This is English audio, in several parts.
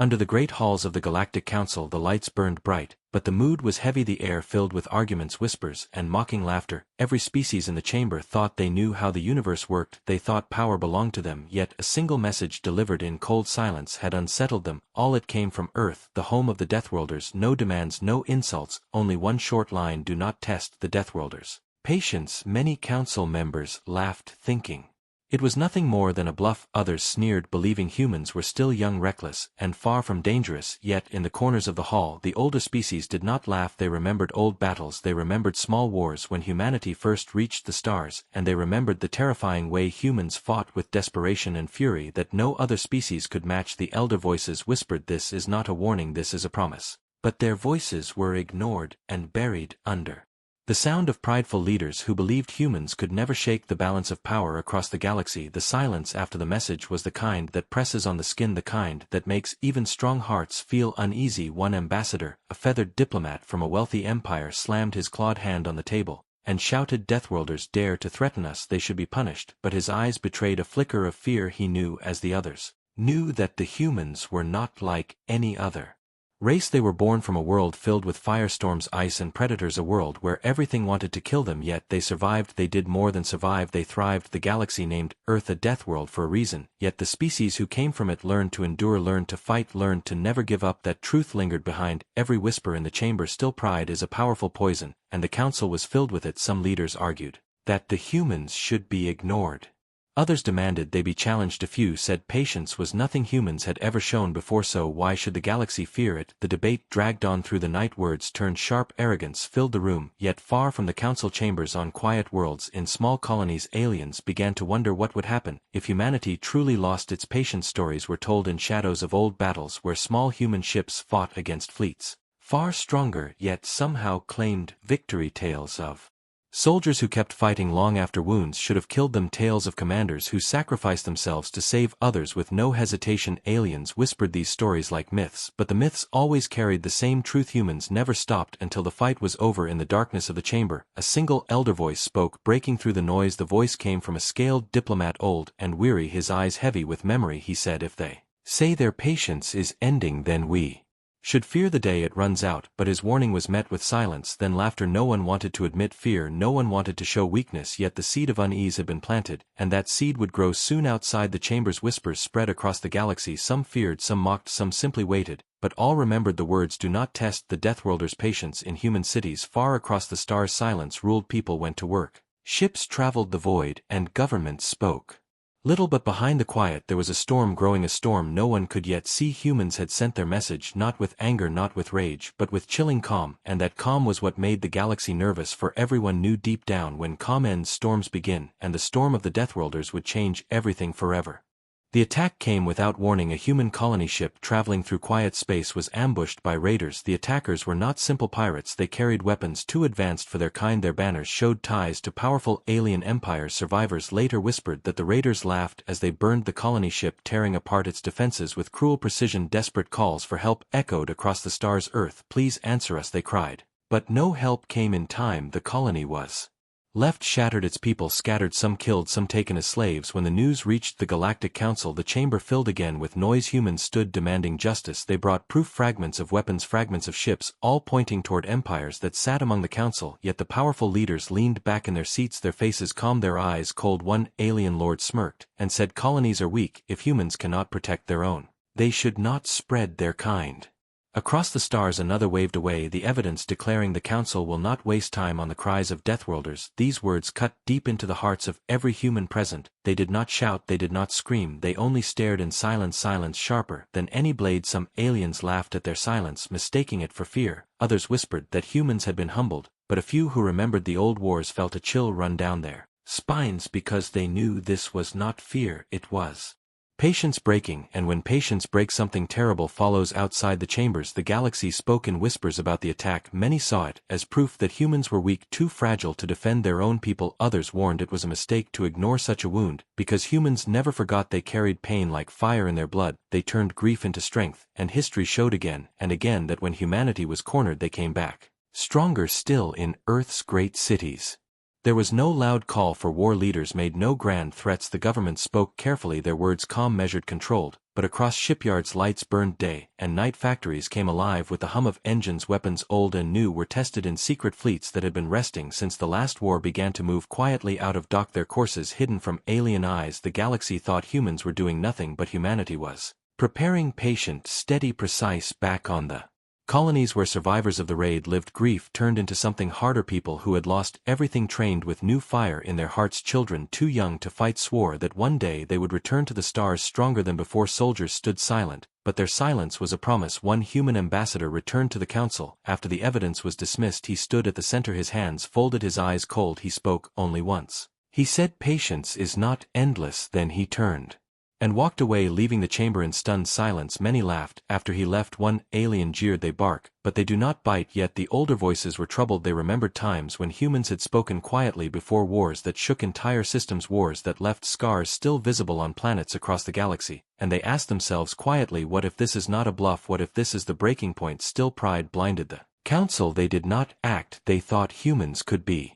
Under the great halls of the Galactic Council the lights burned bright, but the mood was heavy, the air filled with arguments, whispers, and mocking laughter. Every species in the chamber thought they knew how the universe worked, they thought power belonged to them, yet a single message delivered in cold silence had unsettled them. All it came from Earth, the home of the Deathworlders. No demands, no insults, only one short line: do not test the Deathworlders. Patience. Many council members laughed, thinking it was nothing more than a bluff. Others sneered, believing humans were still young, reckless, and far from dangerous. Yet in the corners of the hall the older species did not laugh. They remembered old battles, they remembered small wars when humanity first reached the stars, and they remembered the terrifying way humans fought with desperation and fury that no other species could match. The elder voices whispered, "This is not a warning, this is a promise." But their voices were ignored and buried under the sound of prideful leaders who believed humans could never shake the balance of power across the galaxy. The silence after the message was the kind that presses on the skin, the kind that makes even strong hearts feel uneasy. One ambassador, a feathered diplomat from a wealthy empire, slammed his clawed hand on the table and shouted, "Deathworlders dare to threaten us, they should be punished." But his eyes betrayed a flicker of fear. He knew, as the others knew, that the humans were not like any other race. They were born from a world filled with firestorms, ice, and predators, a world where everything wanted to kill them, yet they survived. They did more than survive, they thrived. The galaxy named Earth a death world for a reason, yet the species who came from it learned to endure, learned to fight, learned to never give up. That truth lingered behind every whisper in the chamber. Still, pride is a powerful poison, and the council was filled with it. Some leaders argued that the humans should be ignored. Others demanded they be challenged. A few said patience was nothing humans had ever shown before, so why should the galaxy fear it? The debate dragged on through the night. Words turned sharp, arrogance filled the room. Yet far from the council chambers, on quiet worlds, in small colonies, aliens began to wonder what would happen if humanity truly lost its patience. Stories were told in shadows of old battles where small human ships fought against fleets far stronger, yet somehow claimed victory. Tales of soldiers who kept fighting long after wounds should have killed them. Tales of commanders who sacrificed themselves to save others with no hesitation. Aliens whispered these stories like myths, but the myths always carried the same truth: humans never stopped until the fight was over. In the darkness of the chamber, a single elder voice spoke, breaking through the noise. The voice came from a scaled diplomat, old and weary, his eyes heavy with memory. He said, "If they say their patience is ending, then we should fear the day it runs out." But his warning was met with silence, then laughter. No one wanted to admit fear, no one wanted to show weakness, yet the seed of unease had been planted, and that seed would grow soon. Outside the chambers, whispers spread across the galaxy. Some feared, some mocked, some simply waited, but all remembered the words: do not test the Deathworlders' patience. In human cities far across the stars, silence ruled. People went to work, ships traveled the void, and governments spoke little, but behind the quiet there was a storm growing, a storm no one could yet see. Humans had sent their message, not with anger, not with rage, but with chilling calm, and that calm was what made the galaxy nervous, for everyone knew deep down, when calm ends, storms begin, and the storm of the Deathworlders would change everything forever. The attack came without warning. A human colony ship traveling through quiet space was ambushed by raiders. The attackers were not simple pirates, they carried weapons too advanced for their kind. Their banners showed ties to powerful alien empires. Survivors later whispered that the raiders laughed as they burned the colony ship, tearing apart its defenses with cruel precision. Desperate calls for help echoed across the stars. "Earth, please answer us," they cried. But no help came in time. The colony was left shattered, its people scattered, some killed, some taken as slaves. When the news reached the Galactic Council, the chamber filled again with noise. Humans stood demanding justice. They brought proof, fragments of weapons, fragments of ships, all pointing toward empires that sat among the council. Yet the powerful leaders leaned back in their seats, their faces calm, their eyes cold. One alien lord smirked and said, "Colonies are weak. If humans cannot protect their own, they should not spread their kind." Across the stars another waved away the evidence, declaring the council will not waste time on the cries of Deathworlders. These words cut deep into the hearts of every human present. They did not shout, they did not scream, they only stared in silence. Silence sharper than any blade. Some aliens laughed at their silence, mistaking it for fear. Others whispered that humans had been humbled, but a few who remembered the old wars felt a chill run down their spines, because they knew this was not fear, it was patience breaking. And when patience breaks, something terrible follows. Outside the chambers, the galaxy spoke in whispers about the attack. Many saw it as proof that humans were weak, too fragile to defend their own people. Others warned it was a mistake to ignore such a wound, because humans never forgot. They carried pain like fire in their blood. They turned grief into strength, and history showed again and again that when humanity was cornered, they came back stronger still. In Earth's great cities, There was no loud call for war, leaders made no grand threats, the government spoke carefully, their words calm, measured, controlled, but across shipyards lights burned day and night, factories came alive with the hum of engines, weapons old and new were tested in secret fleets that had been resting since the last war began to move quietly out of dock, their courses hidden from alien eyes. The galaxy thought humans were doing nothing, but humanity was preparing, patient, steady, precise. Back on the colonies where survivors of the raid lived, grief turned into something harder. People who had lost everything trained with new fire in their hearts. Children too young to fight swore that one day they would return to the stars stronger than before. Soldiers stood silent, but their silence was a promise. One human ambassador returned to the council. After the evidence was dismissed, he stood at the center, his hands folded, his eyes cold. He spoke only once. He said, "Patience is not endless." Then he turned and walked away, leaving the chamber in stunned silence. Many laughed. After he left, one alien jeered, "They bark, but they do not bite." Yet the older voices were troubled. They remembered times when humans had spoken quietly before wars that shook entire systems, wars that left scars still visible on planets across the galaxy, and they asked themselves quietly, what if this is not a bluff? What if this is the breaking point? Still pride blinded the council. They did not act. They thought humans could be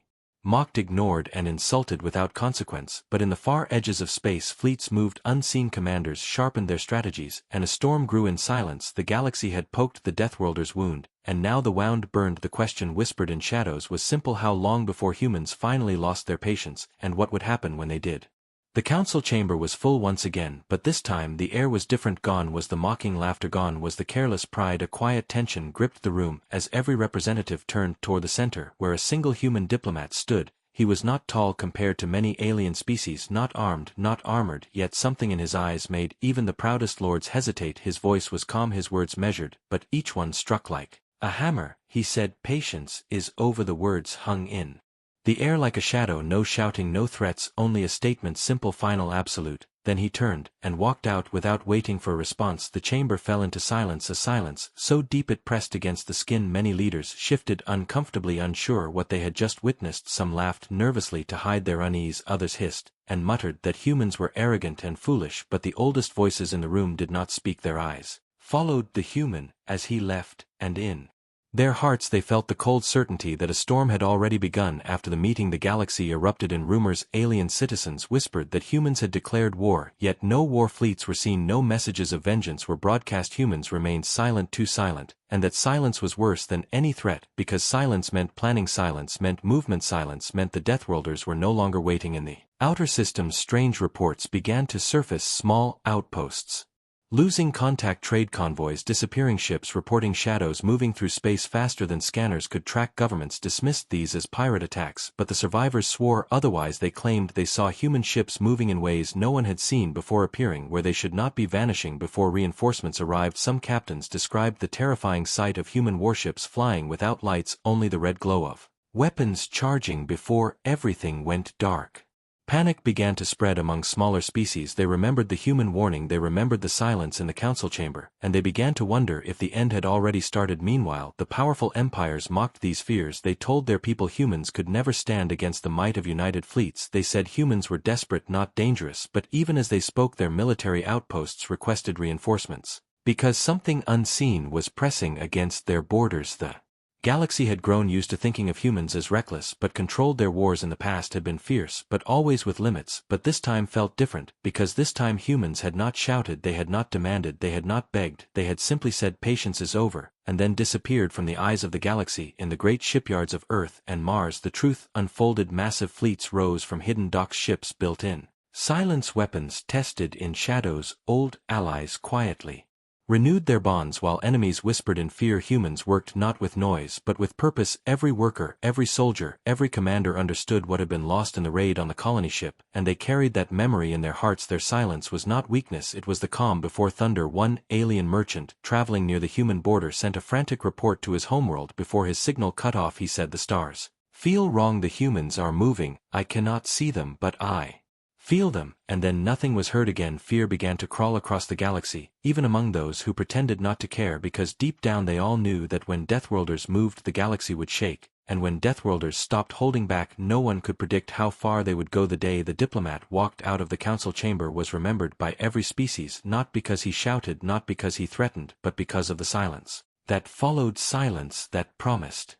mocked, ignored, and insulted without consequence. But in the far edges of space, fleets moved unseen, commanders sharpened their strategies, and a storm grew in silence. The galaxy had poked the Deathworlders' wound, and now the wound burned. The question whispered in shadows was simple: how long before humans finally lost their patience, and what would happen when they did? The council chamber was full once again, but this time the air was different. Gone was the mocking laughter, gone was the careless pride. A quiet tension gripped the room as every representative turned toward the center, where a single human diplomat stood. He was not tall compared to many alien species, not armed, not armored, yet something in his eyes made even the proudest lords hesitate. His voice was calm, his words measured, but each one struck like a hammer. He said, "Patience is over." The words hung in the air like a shadow, no shouting, no threats, only a statement, simple, final, absolute. Then he turned and walked out without waiting for a response. The chamber fell into silence, a silence so deep it pressed against the skin. Many leaders shifted uncomfortably, unsure what they had just witnessed. Some laughed nervously to hide their unease, others hissed and muttered that humans were arrogant and foolish. But the oldest voices in the room did not speak. Their eyes followed the human as he left, and in their hearts they felt the cold certainty that a storm had already begun. After the meeting, the galaxy erupted in rumors. Alien citizens whispered that humans had declared war, yet no war fleets were seen, no messages of vengeance were broadcast. Humans remained silent, too silent, and that silence was worse than any threat, because silence meant planning, silence meant movement, silence meant the Deathworlders were no longer waiting in the outer systems. Strange reports began to surface: small outposts losing contact, trade convoys disappearing, ships reporting shadows moving through space faster than scanners could track. Governments dismissed these as pirate attacks, but the survivors swore otherwise. They claimed they saw human ships moving in ways no one had seen before, appearing where they should not be, vanishing before reinforcements arrived. Some captains described the terrifying sight of human warships flying without lights, only the red glow of weapons charging before everything went dark. Panic began to spread among smaller species. They remembered the human warning, they remembered the silence in the council chamber, and they began to wonder if the end had already started. Meanwhile, the powerful empires mocked these fears. They told their people humans could never stand against the might of united fleets. They said humans were desperate, not dangerous. But even as they spoke, their military outposts requested reinforcements, because something unseen was pressing against their borders. The galaxy had grown used to thinking of humans as reckless but controlled. Their wars in the past had been fierce, but always with limits. But this time felt different, because this time humans had not shouted, they had not demanded, they had not begged, they had simply said, "Patience is over," and then disappeared from the eyes of the galaxy. In the great shipyards of Earth and Mars, the truth unfolded. Massive fleets rose from hidden docks, ships built in silence, weapons tested in shadows. Old allies quietly renewed their bonds while enemies whispered in fear. Humans worked not with noise but with purpose. Every worker, every soldier, every commander understood what had been lost in the raid on the colony ship, and they carried that memory in their hearts. Their silence was not weakness, it was the calm before thunder. One alien merchant, traveling near the human border, sent a frantic report to his homeworld. Before his signal cut off, he said, "The stars feel wrong, the humans are moving, I cannot see them but I feel them." And then nothing was heard again. Fear began to crawl across the galaxy, even among those who pretended not to care, because deep down they all knew that when Deathworlders moved, the galaxy would shake, and when Deathworlders stopped holding back, no one could predict how far they would go. The day the diplomat walked out of the council chamber was remembered by every species, not because he shouted, not because he threatened, but because of the silence that followed, silence that promised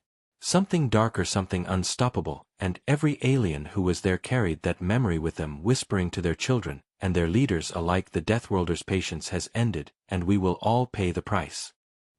Something darker, something unstoppable, and every alien who was there carried that memory with them, whispering to their children, and their leaders alike, the Deathworlders' patience has ended, and we will all pay the price.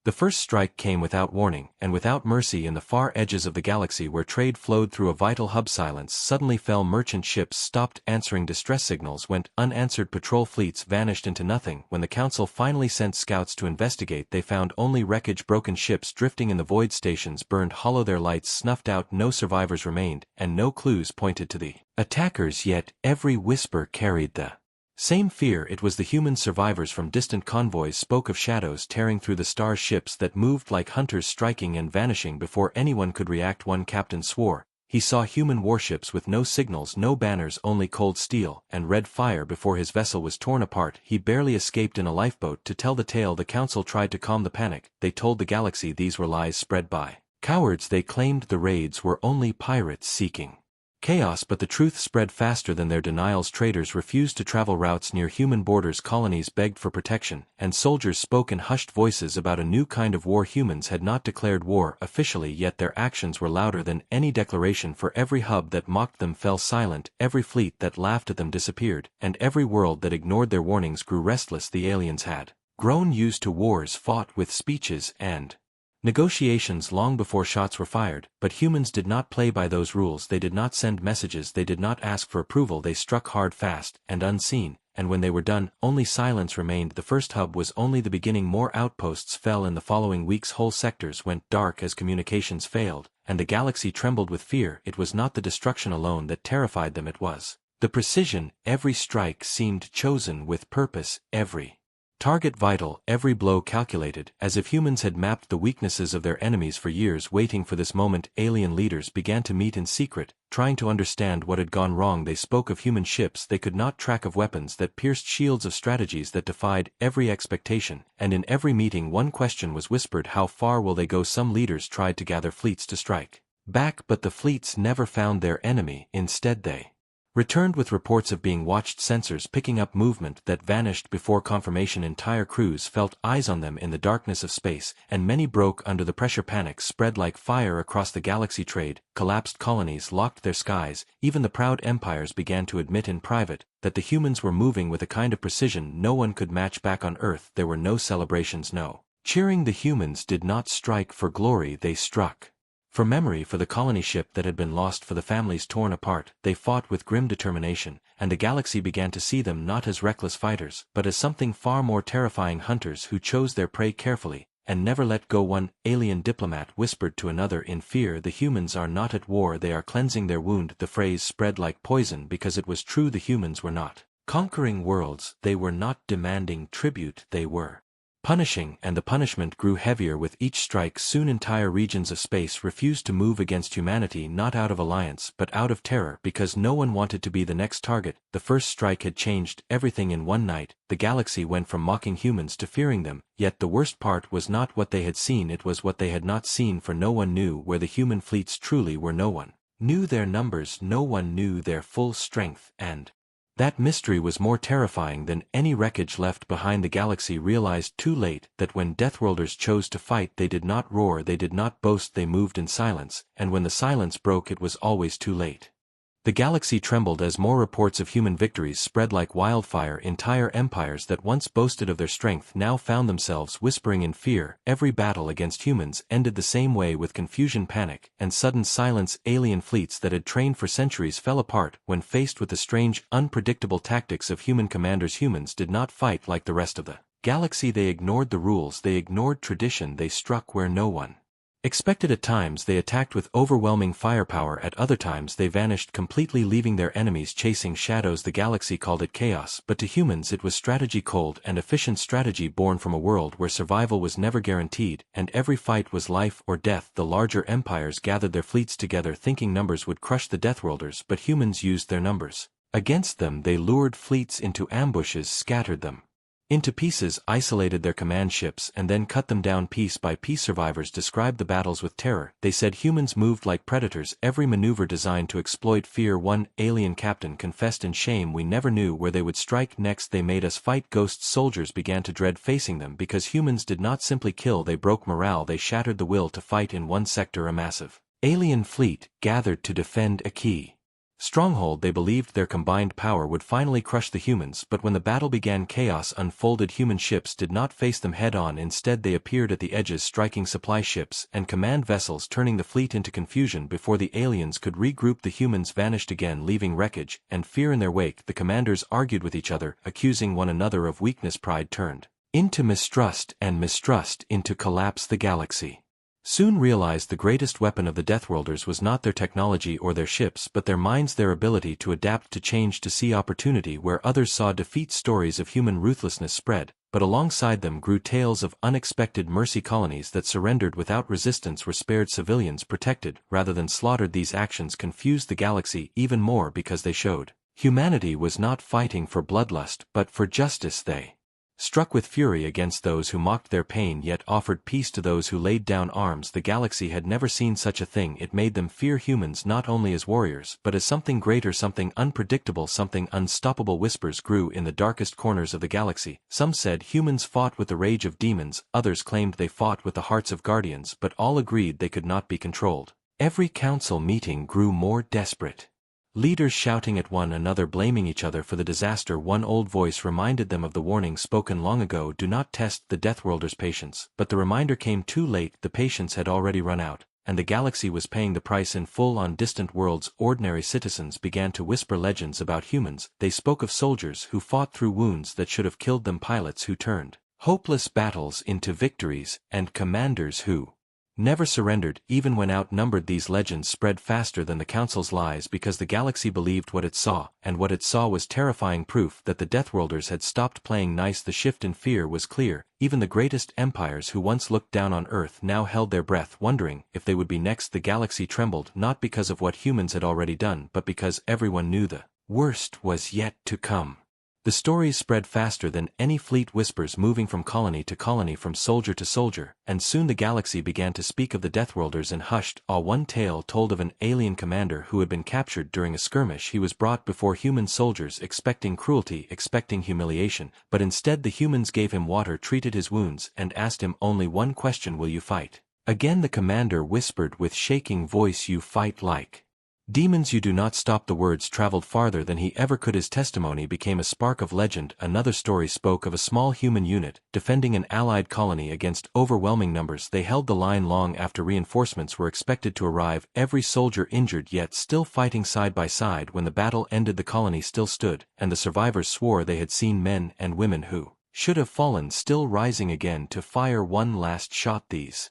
The first strike came without warning, and without mercy. In the far edges of the galaxy where trade flowed through a vital hub, silence suddenly fell. Merchant ships stopped answering distress signals, went unanswered. Patrol fleets vanished into nothing. When the Council finally sent scouts to investigate, they found only wreckage, broken ships drifting in the void. Stations burned hollow, their lights snuffed out. No survivors remained, and no clues pointed to the attackers, yet every whisper carried the same fear. It was the human survivors from distant convoys, spoke of shadows tearing through the stars, ships that moved like hunters, striking and vanishing before anyone could react. One captain swore he saw human warships with no signals, no banners, only cold steel and red fire before his vessel was torn apart. He barely escaped in a lifeboat to tell the tale. The Council tried to calm the panic. They told the galaxy these were lies spread by cowards. They claimed the raids were only pirates seeking chaos, but the truth spread faster than their denials. Traders refused to travel routes near human borders. Colonies begged for protection, and soldiers spoke in hushed voices about a new kind of war. Humans had not declared war officially, yet their actions were louder than any declaration. For every hub that mocked them fell silent, every fleet that laughed at them disappeared, and every world that ignored their warnings grew restless. The aliens had grown used to wars fought with speeches and negotiations long before shots were fired, but humans did not play by those rules. They did not send messages, they did not ask for approval. They struck hard, fast, and unseen, and when they were done, only silence remained. The first hub was only the beginning. More outposts fell in the following weeks. Whole sectors went dark as communications failed, and the galaxy trembled with fear. It was not the destruction alone that terrified them, it was the precision. Every strike seemed chosen with purpose, every target vital, every blow calculated, as if humans had mapped the weaknesses of their enemies for years, waiting for this moment. Alien leaders began to meet in secret, trying to understand what had gone wrong. They spoke of human ships they could not track, of weapons that pierced shields, of strategies that defied every expectation, and in every meeting one question was whispered: how far will they go? Some leaders tried to gather fleets to strike back, but the fleets never found their enemy. Instead they returned with reports of being watched, sensors picking up movement that vanished before confirmation. Entire crews felt eyes on them in the darkness of space, and many broke under the pressure. Panic spread like fire across the galaxy. Trade collapsed, colonies locked their skies. Even the proud empires began to admit in private that the humans were moving with a kind of precision no one could match. Back on Earth there were no celebrations, no cheering. The humans did not strike for glory, they struck for memory, for the colony ship that had been lost, for the families torn apart. They fought with grim determination, and the galaxy began to see them not as reckless fighters, but as something far more terrifying: hunters who chose their prey carefully and never let go. One alien diplomat whispered to another in fear, the humans are not at war, they are cleansing their wound. The phrase spread like poison because it was true. The humans were not conquering worlds, they were not demanding tribute, they were punishing, and the punishment grew heavier with each strike. Soon entire regions of space refused to move against humanity, not out of alliance but out of terror, because no one wanted to be the next target. The first strike had changed everything in one night. The galaxy went from mocking humans to fearing them, yet the worst part was not what they had seen, it was what they had not seen, for no one knew where the human fleets truly were. No one knew their numbers, no one knew their full strength, and that mystery was more terrifying than any wreckage left behind. The galaxy realized too late that when Deathworlders chose to fight, they did not roar, they did not boast, they moved in silence, and when the silence broke it was always too late. The galaxy trembled as more reports of human victories spread like wildfire. Entire empires that once boasted of their strength now found themselves whispering in fear. Every battle against humans ended the same way, with confusion, panic, and sudden silence. Alien fleets that had trained for centuries fell apart when faced with the strange, unpredictable tactics of human commanders. Humans did not fight like the rest of the galaxy, they ignored the rules, they ignored tradition, they struck where no one expected. At times they attacked with overwhelming firepower, at other times they vanished completely, leaving their enemies chasing shadows. The galaxy called it chaos, but to humans it was strategy, cold and efficient strategy born from a world where survival was never guaranteed, and every fight was life or death. The larger empires gathered their fleets together thinking numbers would crush the Deathworlders, but humans used their numbers against them. They lured fleets into ambushes, scattered them into pieces, isolated their command ships, and then cut them down piece by piece. Survivors described the battles with terror. They said humans moved like predators, every maneuver designed to exploit fear. One alien captain confessed in shame, we never knew where they would strike next, they made us fight ghosts. Soldiers began to dread facing them because humans did not simply kill, they broke morale, they shattered the will to fight. In one sector a massive Alien fleet gathered to defend a key stronghold. They believed their combined power would finally crush the humans, but when the battle began, chaos unfolded. Human ships did not face them head-on. Instead, they appeared at the edges, striking supply ships and command vessels, turning the fleet into confusion. Before the aliens could regroup, the humans vanished again, leaving wreckage and fear in their wake. The commanders argued with each other, accusing one another of weakness. Pride turned into mistrust, and mistrust into collapse. The galaxy soon realized the greatest weapon of the Deathworlders was not their technology or their ships, but their minds, their ability to adapt to change, to see opportunity where others saw defeat. Stories of human ruthlessness spread, but alongside them grew tales of unexpected mercy. Colonies that surrendered without resistance were spared, civilians protected rather than slaughtered. These actions confused the galaxy even more because they showed humanity was not fighting for bloodlust but for justice. They struck with fury against those who mocked their pain yet offered peace to those who laid down arms. The galaxy had never seen such a thing. It made them fear humans not only as warriors but as something greater, something unpredictable, something unstoppable. Whispers grew in the darkest corners of the galaxy. Some said humans fought with the rage of demons, others claimed they fought with the hearts of guardians, but all agreed they could not be controlled. Every council meeting grew more desperate. Leaders shouting at one another, blaming each other for the disaster. One old voice reminded them of the warning spoken long ago: do not test the Deathworlders' patience. But the reminder came too late. The patience had already run out, and the galaxy was paying the price in full. On distant worlds, ordinary citizens began to whisper legends about humans. They spoke of soldiers who fought through wounds that should have killed them, pilots who turned hopeless battles into victories, and commanders who never surrendered, even when outnumbered. These legends spread faster than the Council's lies because the galaxy believed what it saw, and what it saw was terrifying proof that the Deathworlders had stopped playing nice. The shift in fear was clear. Even the greatest empires who once looked down on Earth now held their breath, wondering if they would be next. The galaxy trembled, not because of what humans had already done, but because everyone knew the worst was yet to come. The stories spread faster than any fleet, whispers moving from colony to colony, from soldier to soldier, and soon the galaxy began to speak of the Deathworlders in hushed awe. One tale told of an alien commander who had been captured during a skirmish. He was brought before human soldiers, expecting cruelty, expecting humiliation, but instead the humans gave him water, treated his wounds, and asked him only one question: will you fight again? The commander whispered with shaking voice, you fight like demons, you do not stop. The words traveled farther than he ever could. His testimony became a spark of legend. Another story spoke of a small human unit defending an allied colony against overwhelming numbers. They held the line long after reinforcements were expected to arrive, every soldier injured yet still fighting side by side. When the battle ended, the colony still stood, and the survivors swore they had seen men and women who should have fallen still rising again to fire one last shot. These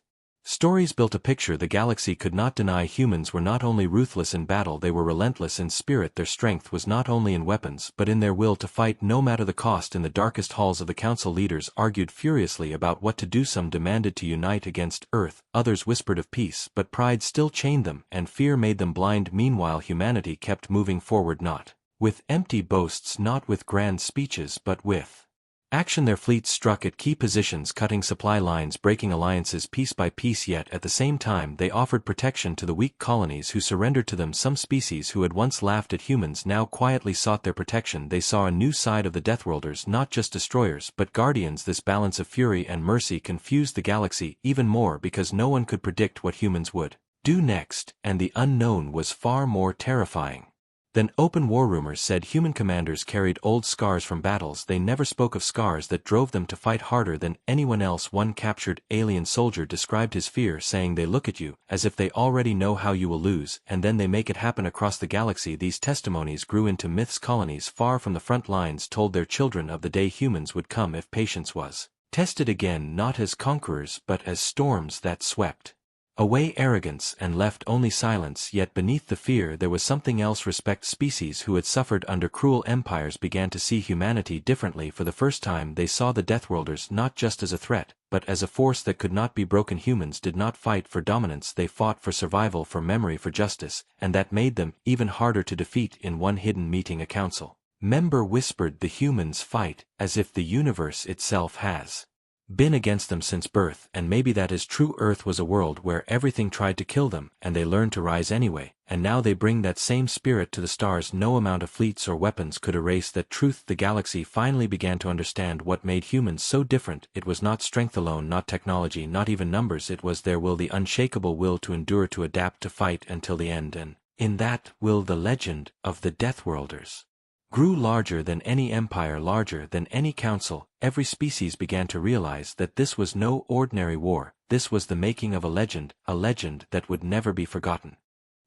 stories built a picture the galaxy could not deny. Humans were not only ruthless in battle, they were relentless in spirit. Their strength was not only in weapons but in their will to fight no matter the cost. In the darkest halls of the council, leaders argued furiously about what to do. Some demanded to unite against Earth, others whispered of peace, but pride still chained them, and fear made them blind. Meanwhile, humanity kept moving forward, not with empty boasts, not with grand speeches, but with action. Their fleets struck at key positions, cutting supply lines, breaking alliances piece by piece, yet at the same time they offered protection to the weak colonies who surrendered to them. Some species who had once laughed at humans now quietly sought their protection. They saw a new side of the Deathworlders, not just destroyers but guardians. This balance of fury and mercy confused the galaxy even more because no one could predict what humans would do next, and the unknown was far more terrifying than open war. Rumors said human commanders carried old scars from battles. They never spoke of scars that drove them to fight harder than anyone else. One captured alien soldier described his fear, saying, they look at you as if they already know how you will lose, and then they make it happen. Across the galaxy, these testimonies grew into myths. Colonies far from the front lines told their children of the day humans would come if patience was tested again, not as conquerors but as storms that swept away arrogance and left only silence. Yet beneath the fear there was something else: respect. Species who had suffered under cruel empires began to see humanity differently. For the first time they saw the Deathworlders not just as a threat, but as a force that could not be broken. Humans did not fight for dominance, they fought for survival, for memory, for justice, and that made them even harder to defeat. In one hidden meeting, a council member whispered, the humans fight as if the universe itself has been against them since birth, and maybe that is true. Earth was a world where everything tried to kill them, and they learned to rise anyway, and now they bring that same spirit to the stars. No amount of fleets or weapons could erase that truth. The galaxy finally began to understand what made humans so different. It was not strength alone, not technology, not even numbers. It was their will, the unshakable will to endure, to adapt, to fight until the end. And in that will the legend of the Deathworlders grew larger than any empire, larger than any council. Every species began to realize that this was no ordinary war. This was the making of a legend that would never be forgotten.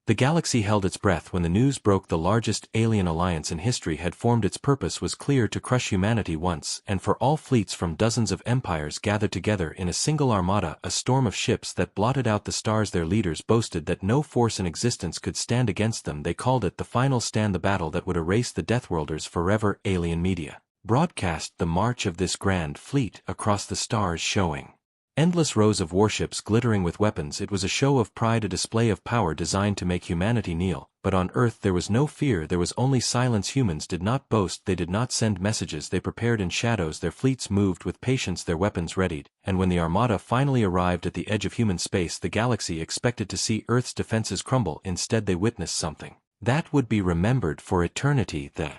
The galaxy held its breath when the news broke. The largest alien alliance in history had formed. Its purpose was clear: to crush humanity once and for all. Fleets from dozens of empires gathered together in a single armada, a storm of ships that blotted out the stars. Their leaders boasted that no force in existence could stand against them. They called it the final stand, the battle that would erase the Deathworlders forever. Alien media broadcast the march of this grand fleet across the stars, showing endless rows of warships glittering with weapons. It was a show of pride, a display of power designed to make humanity kneel. But on Earth there was no fear, there was only silence. Humans did not boast, they did not send messages, they prepared in shadows. Their fleets moved with patience, their weapons readied, and when the armada finally arrived at the edge of human space, the galaxy expected to see Earth's defenses crumble. Instead they witnessed something that would be remembered for eternity. The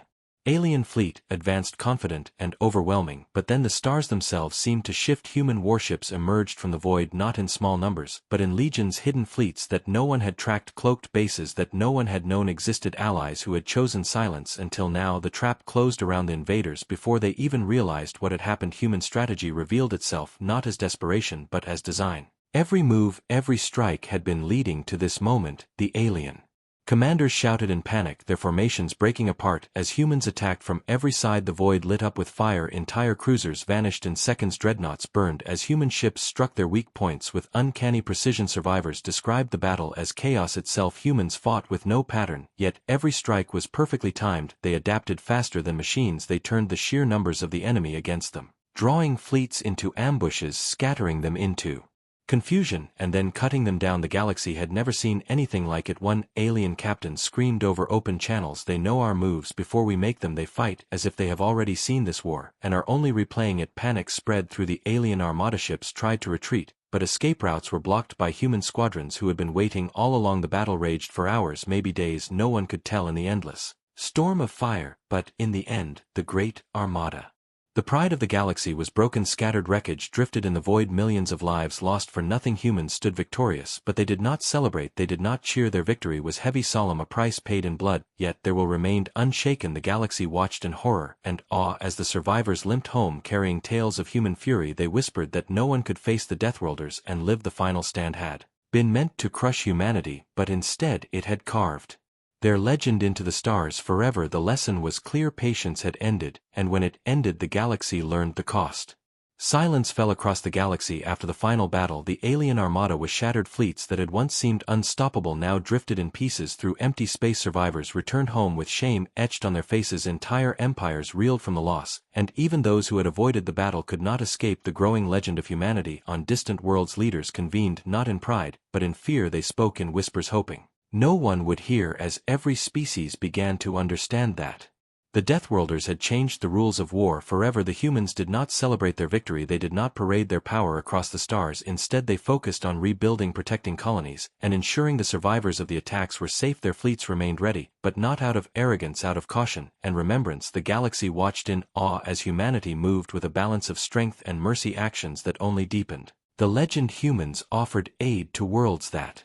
alien fleet advanced, confident and overwhelming, but then the stars themselves seemed to shift. Human warships emerged from the void, not in small numbers, but in legions, hidden fleets that no one had tracked, cloaked bases that no one had known existed, allies who had chosen silence until now. The trap closed around the invaders before they even realized what had happened. Human strategy revealed itself not as desperation but as design. Every move, every strike had been leading to this moment. The alien commanders shouted in panic, their formations breaking apart as humans attacked from every side. The void lit up with fire, entire cruisers vanished in seconds, dreadnoughts burned as human ships struck their weak points with uncanny precision. Survivors described the battle as chaos itself. Humans fought with no pattern, yet every strike was perfectly timed. They adapted faster than machines. They turned the sheer numbers of the enemy against them, drawing fleets into ambushes, scattering them into confusion, and then cutting them down. The galaxy had never seen anything like it. One alien captain screamed over open channels, "They know our moves before we make them. They fight as if they have already seen this war and are only replaying it." Panic spread through the alien armada. Ships tried to retreat, but escape routes were blocked by human squadrons who had been waiting all along. The battle raged for hours, maybe days, no one could tell, in the endless storm of fire. But in the end, the great armada, the pride of the galaxy, was broken. Scattered wreckage drifted in the void, millions of lives lost for nothing. Humans stood victorious, but they did not celebrate, they did not cheer. Their victory was heavy, solemn, a price paid in blood, yet their will remained unshaken. The galaxy watched in horror and awe as the survivors limped home carrying tales of human fury. They whispered that no one could face the Deathworlders and live. The final stand had been meant to crush humanity, but instead it had carved their legend into the stars forever. The lesson was clear: patience had ended, and when it ended, the galaxy learned the cost. Silence fell across the galaxy after the final battle. The alien armada was shattered. Fleets that had once seemed unstoppable now drifted in pieces through empty space. Survivors returned home with shame etched on their faces. Entire empires reeled from the loss, and even those who had avoided the battle could not escape the growing legend of humanity. On distant worlds, leaders convened not in pride, but in fear. They spoke in whispers, hoping no one would hear, as every species began to understand that the Deathworlders had changed the rules of war forever. The humans did not celebrate their victory, they did not parade their power across the stars. Instead they focused on rebuilding, protecting colonies, and ensuring the survivors of the attacks were safe. Their fleets remained ready, but not out of arrogance, out of caution and remembrance. The galaxy watched in awe as humanity moved with a balance of strength and mercy, actions that only deepened the legend. Humans offered aid to worlds that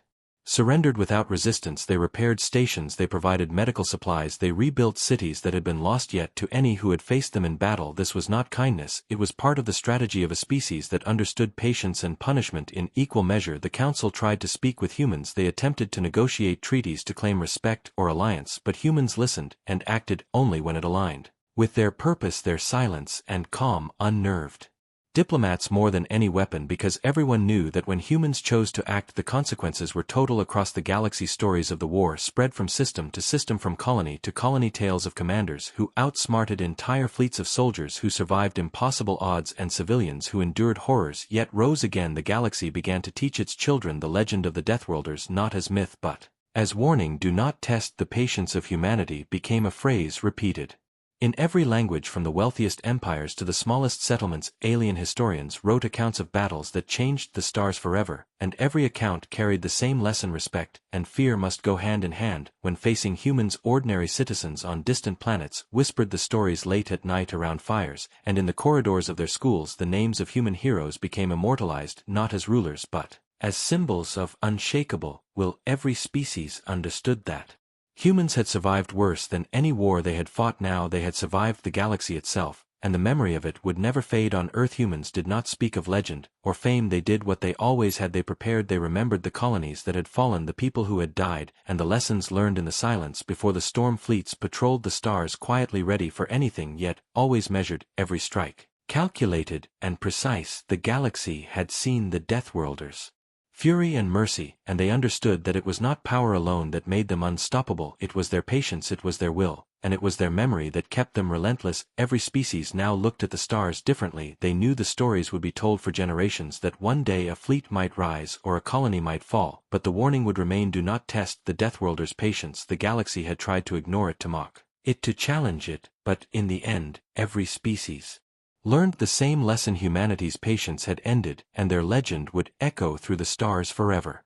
surrendered without resistance. They repaired stations, they provided medical supplies, they rebuilt cities that had been lost. Yet to any who had faced them in battle, this was not kindness, it was part of the strategy of a species that understood patience and punishment in equal measure. The council tried to speak with humans, they attempted to negotiate treaties to claim respect or alliance, but humans listened and acted only when it aligned with their purpose. Their silence and calm unnerved diplomats more than any weapon, because everyone knew that when humans chose to act, the consequences were total. Across the galaxy, stories of the war spread from system to system, from colony to colony, tales of commanders who outsmarted entire fleets, of soldiers who survived impossible odds, and civilians who endured horrors yet rose again. The galaxy began to teach its children the legend of the Deathworlders, not as myth but as warning. Do not test the patience of humanity became a phrase repeated In every language from the wealthiest empires to the smallest settlements, alien historians wrote accounts of battles that changed the stars forever, and every account carried the same lesson: respect and fear must go hand in hand. When facing humans, ordinary citizens on distant planets whispered the stories late at night around fires, and in the corridors of their schools the names of human heroes became immortalized not as rulers but as symbols of unshakable will. Every species understood that humans had survived worse than any war they had fought. Now they had survived the galaxy itself, and the memory of it would never fade on Earth. Humans did not speak of legend or fame, they did what they always had: they prepared. They remembered the colonies that had fallen, the people who had died, and the lessons learned in the silence before the storm. Fleets patrolled the stars quietly, ready for anything, yet always measured, every strike calculated and precise. The galaxy had seen the Deathworlders' fury and mercy, and they understood that it was not power alone that made them unstoppable. It was their patience, it was their will, and it was their memory that kept them relentless. Every species now looked at the stars differently. They knew the stories would be told for generations, that one day a fleet might rise or a colony might fall, but the warning would remain: do not test the Deathworlders' patience. The galaxy had tried to ignore it, to mock it, to challenge it, but in the end, every species learned the same lesson: humanity's patience had ended, and their legend would echo through the stars forever.